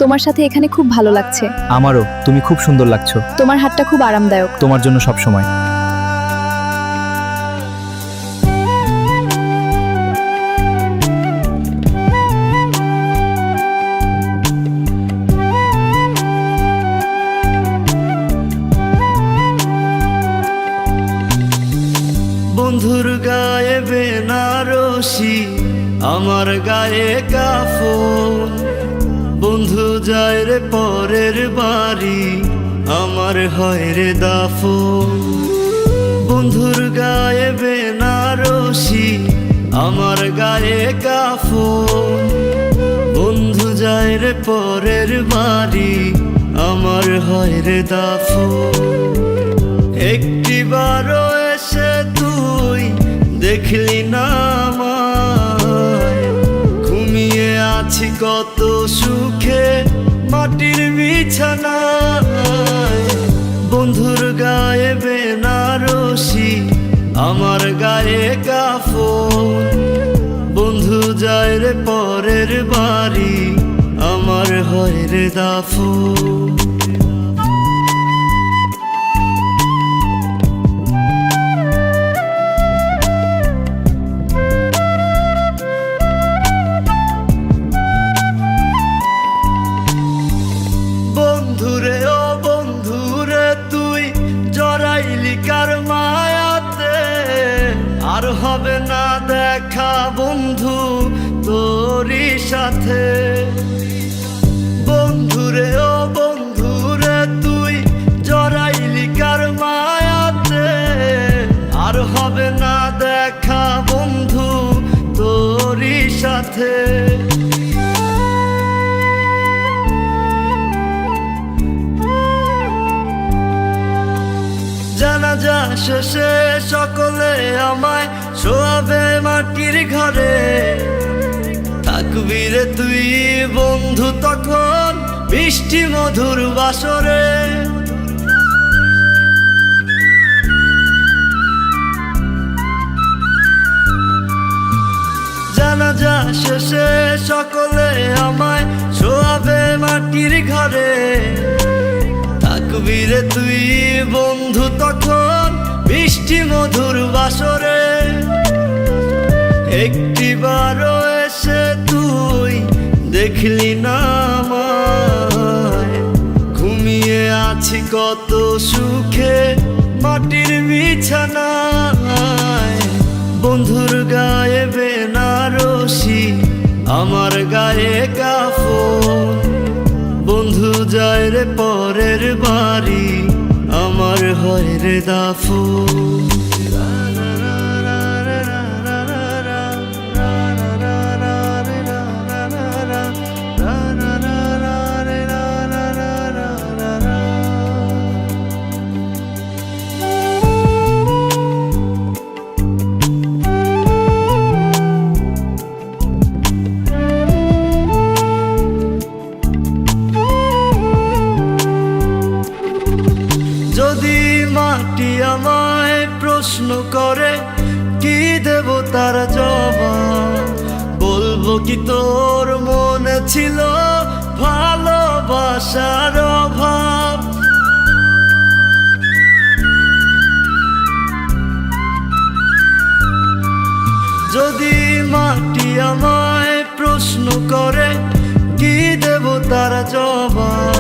তোমার সাথে এখানে খুব ভালো লাগছে। আমারও, তুমি খুব সুন্দর লাগছো। তোমার হাতটা খুব আরামদায়ক। তোমার জন্য সব সময়। বন্ধুর গায়ে বেনারসি, আমার গায়ে কাফন। বন্ধু যায় রে পরের বাড়ি, আমার হয় রে দাফন। বন্ধুর গায়ে বেনারসি, আমার গায়ে কাফন। বন্ধু যায় রে পরের বাড়ি, আমার হয় রে দাফন। একটিবারও এসে তুই দেখলি না আমায়, ঘুমিয়ে আছি কত সুখে মাটির বিছানায়। বন্ধুর গায়ে বেনারসি, আমার গায়ে কাফন। বন্ধু যায় রে পরের বাড়ি, আমার হয় রে দাফন। বন্ধুরে ও বন্ধুরে তুই জড়াইলি কার মায়াতে, আর হবে না দেখা বন্ধু তোরই সাথে। বন্ধুরে ও বন্ধুরে তুই জড়াইলি কার মায়াতে, আর হবে না দেখা বন্ধু তোরই সাথে। জানাজা শেষে সকলে আমায় শোয়াবে মাটির ঘরে, থাকবি রে তুই বন্ধু তখন মিষ্টি মধুর বাসরে। জানাজা শেষে সকলে আমায় শোয়াবে মাটির ঘরে, থাকবি রে তুই বন্ধু তখন মিষ্টি মধুর বাসরে। একটিবারও এসে তুই দেখলি না আমায়, ঘুমিয়ে আছি কত সুখে মাটির বিছানায়। বন্ধুর গায়ে বেনারসি, আমার গায়ে কাফন। বন্ধু যায় রে পরের বাড়ি, আমার হয় রে দাফন। যদি মাটি আমায় প্রশ্ন করে কি দেব তার জবাব, বলবো কি তোর মনে ছিল ভালোবাসার অভাব। যদি মাটি আমায় প্রশ্ন করে কি দেব তার জবাব,